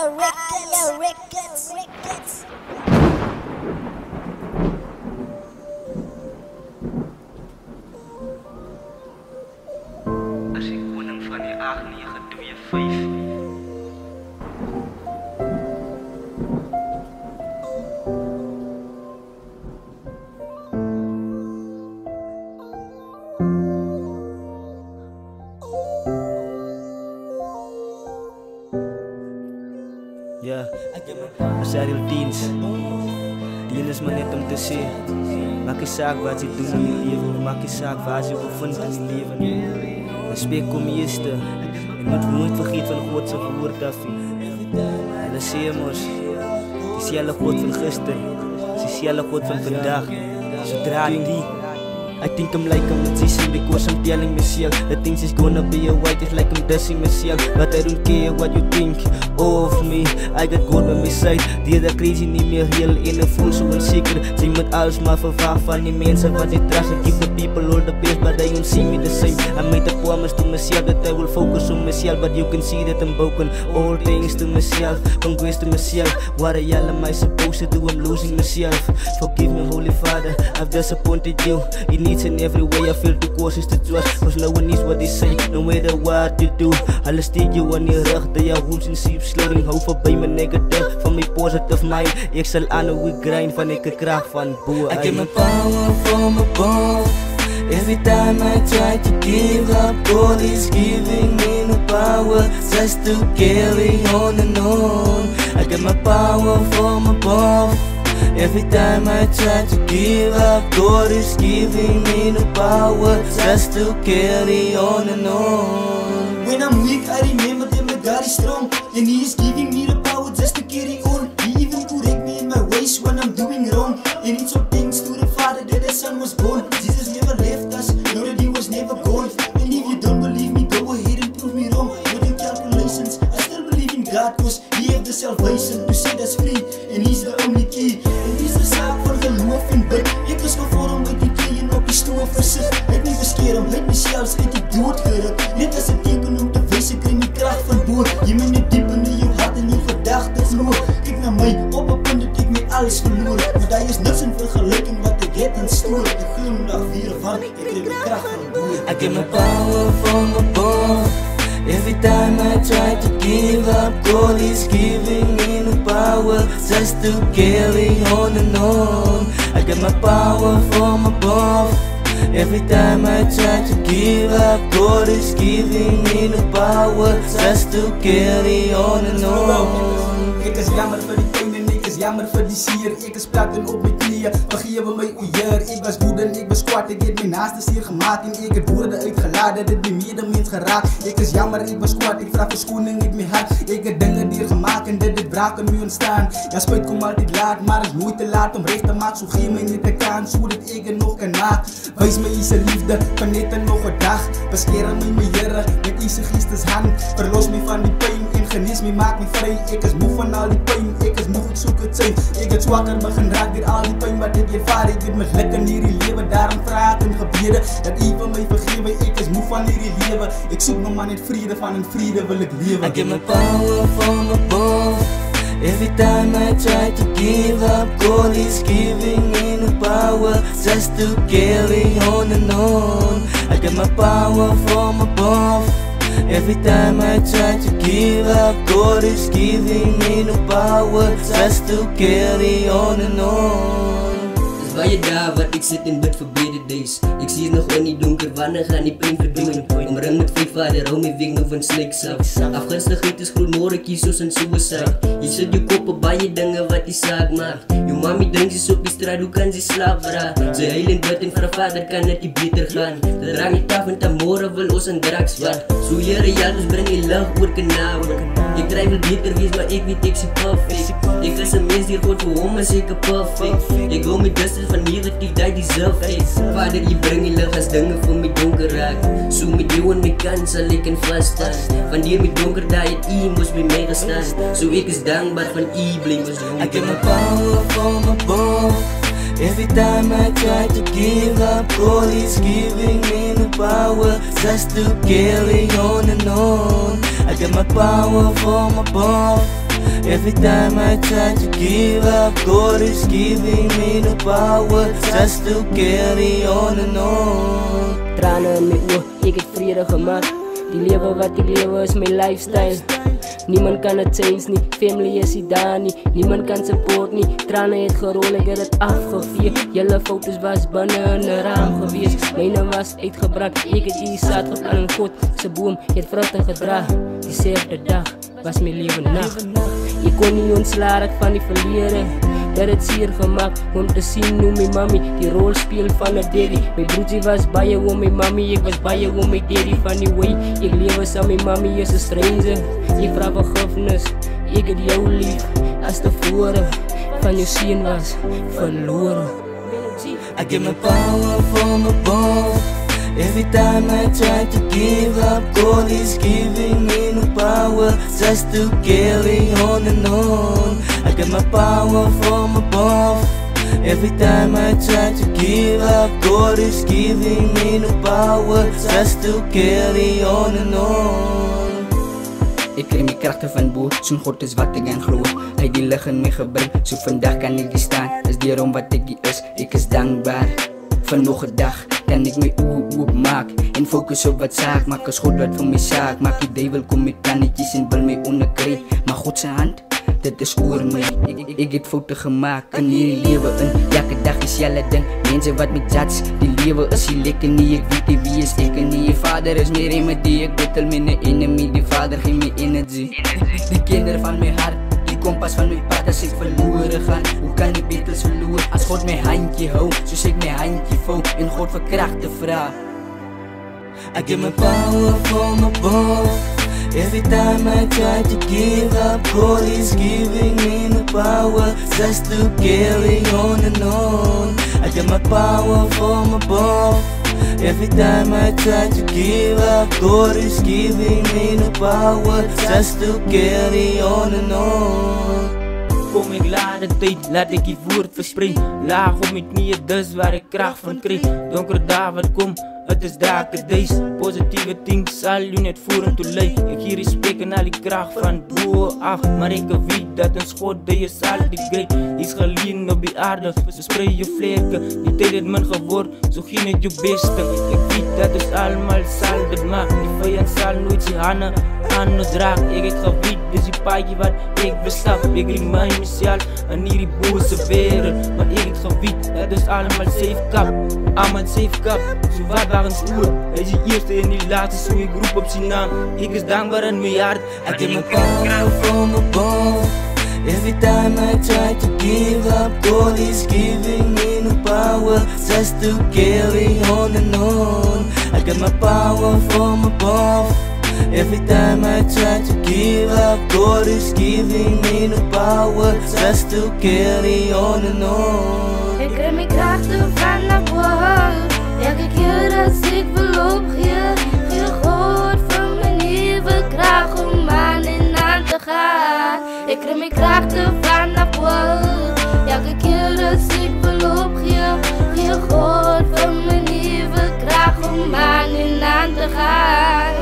Records. As die koning van die 8925. Ja, as jy die diens. Die ene is maar net om te sê, maak nie saak wat jy doen in die lewe, maak nie saak wat jy bevind in die lewe. Respect kom eerste, en moet nooit vergeet van God se woord af nie. Hulle sê mos, dieselfde God van gister, is dieselfde God van vandag. Sodra die I think I'm like I'm teasing because I'm telling myself the things is gonna be a white, it's like I'm dissing myself. But I don't care what you think of me. I got God by my side. Die dat crazy nie meer real en ek voel so onzeker. Sy moet alles maar verwag van die mense wat die trust. I give the people all the best but they don't see me the same. I made a promise to myself that I will focus on myself, but you can see that I'm broken. All things to myself, conquest to myself. What the hell am I supposed to do? I'm losing myself. Forgive me, Holy Father, I've disappointed you. Each and every way I feel too cautious to trust, cause no one needs what they say, no matter what you do. Hulle steek jou aan die rug, dat jou woens en siep slowing. Hou voorbij my negative, van my positive mind. Ek sal aanhou grind, van ek krag van bo. I get my power from above. Every time I try to give up, God is giving me no power just to carry on and on. I get my power from above. Every time I try to give up, God is giving me no power just to carry on and on. When I'm weak, I remember that my God is strong, and He is giving me the power just to carry on. He even correct me in my ways when I'm doing wrong, and it's all thanks to the Father that the Son was born. Jesus never left us, know that He was never gone. And if you don't believe me, go ahead and prove me wrong. With your calculations, I still believe in God, cause He have the salvation to set us free, and He's the only key. Ek is gevorm met die klein op die stoel versit. Ek nie beskerm, het myself uit die dood geruk. Net as 'n teken om te wys ek kry my krag van bo. Jy moet net diep in jou hart en jou gedagtes loop. Kyk na my, op 'n punt dat ek my alles verloor. Maar daar is niks in vergelyking wat ek het in stoor. Ek glimlag weer van, ek kry my krag van bo. I get my power from above. Every time I try to give up, God is giving me no power just to carry on and on. I get my power from above. Every time I try to give up, God is giving me no power just to carry on and on. Ek is jammer vir die pyn en ek is jammer vir die seer. Ek is platten op my knieë, vergewe my o Heer. Ek was woedend, ek was kwaad, ek het my naaste seer gemaak en ek het woorde uitgelaat dat dit my medemens geraak. Ek is jammer, ek was kwaad, ek vra verskoning uit my hart. Ek het dinge deurgemaak en dit het braak in my ontstaan. Ja, spyt kom altyd laat, maar is nooit te laat om reg te maak. So gee my net 'n kans sodat ek het nog kan maak. Wys my U se liefde van net nog 'n dag. Beskerm my Here met U se geesteshand. Verlos my van die pyn en genees my, maak my vry. Ek is moeg van al die pyn, ek is moeg, ek soek het sy. Ek het swakker begin raak deur al die pyn wat ek ervaar. Ek het misluk in hierdie lewe, daarom vra ek in gebede dat U vir my vergewe. Ek is moeg van hierdie lewe, ek soek nog maar net vrede, van in vrede wil ek lewe. I get my power from above. Every time I try to give up, God is giving me no power just to carry on and on. I get my power from above. Every time I try to give up, God is giving me no power just to carry on and on. Baie dae wat ek sit en bid vir beter days. Ek sien nog in die donker, wanneer gaan die pyn verdwyn? Omring met vyf Vader, hou my weg nou van sliksak. Afgunstigheid is groot, môre kies ons in suicide. Jy sit jou kop op baie dinge wat die saak maak. Jou mami dink sy's op die straat, hoe kan sy slaap bra? Sy huil en bid en vra Vader, kan dit nie beter gaan? Dit raak nie taf en môre wil ons in drugs vat. So Here, ja, ons bring die lig oor kanaal. Ek try wil beter wees, maar ek weet ek is perfect. Ek is 'n mens deur God, vir hom is ek perfect. Ek go met distance van negatief, die deserve it. Vader, jy bring die lig as dinge vir my donker raak. So met jou en my kant sal ek in vasstaan. Van die my donker daai het U moes by my gestaan. So ek is dankbaar van U bly ons I get my power from above. Every time I try to give up, God is giving me the power just to carry on and on. I get my power from above. Every time I try to give up, God is giving me the power just to carry on and on. Tranen in my oor, ek het vrede gemaak. Die lewe wat ek lewe is my lifestyle. Niemand kan het change nie, family is nie daar nie. Niemand kan support nie, trane het gerol, ek het het afgevee. Julle foto's was binne in 'n raam gewees. Myne was uitgebrand, ek het die saad geplant in God se boom, het vrugte gedra. Dieselfde dag was my lewe nag. Ek kon nie ontsla raak van die verlede. Dat het zeer gemaakt om te zien hoe mijn mami die rol speelt van een daddy. Mijn broertje was bij om mijn mami, ik was bij om mijn daddy. Van die way, ik leef samen mijn mami is een stranger. Ik vraag vergiffenis, ik het jou lief. Als tevoren van je zien was verloren. I get my power from above. Every time I try to give up, God is giving me the power just to carry on and on. I get my power from above. Every time I try to give up, God is giving me the power just to carry on and on. Ek kry my kragte van bo, so'n God is wat ek aan glo. Hy die lig in my gebring, so vandag kan ek die staan. Is dierom wat ek is, ek is dankbaar. Van nog 'n dag kan ek my oë oopmaak en fokus op wat saak maak. As God wat vir my saak maak, die duiwel kom met tannetjies en wil my onderkry. Maar God se hand, dit is oor my. Ek het foute gemaak in hierdie lewe in. Elke dag is dieselfde ding, mense wat my judge. Die lewe is nie lekker nie, ek weet nie wie is ek nie. Die Vader is my remedy, ek battle met 'n enemy. Die Vader gee my energy. Die kinder van my hart, die kompas van my pad as ek verlore gaan. Hoe kan die battles verloor as God my handjie hou, soos ek my handjie vou en God vir kragte vra. I get my power from above. Every time I try to give up, God is giving me the power just to carry on and on. I get my power from above. Every time I try to give up, God is giving me the power just to carry on and on. Kom ek laat die tyd, laat ek die woord versprei. Laag op my knieë, dis waar ek krag van kry. Donker dae wat kom, het is darker days. Positieve things sal jou net vorentoe lei. Ek hier respect en al die krag van bo af. Maar ek weet dat ons God die is al die great. Is geleen op die aarde, versprei jou vlekke. Die tyd het min geword, so gee net jou beste. Ek weet dat ons allemaal sal dit maak. Die vijand sal nooit sy hande aan ons raak. Ek het geweet, dis die paadjie wat ek bestap. Ek remind myself in hierdie bose wereld. Maar ek het geweet, dat ons allemaal safe kap. Allemaal safe kap, so wat waar ons oor. Hy is die eerste en die laatste, so ek roep op sy naam. Ek is dankbaar in my hart. I get my power from above. Every time I try to give up, God is giving me the power just to carry on and on. I get my power from above. Every time I try to give up, God is giving me the power just to carry on and on. Ik krijg mijn krachten van naar boven. Elke keer als ik wil opgeven, gee God van mijn nieuwe kracht om aan en aan te gaan. Ik krijg mijn krachten van naar boven. Elke keer als ik wil opgeven, gee God van mijn nieuwe kracht om aan en aan te gaan.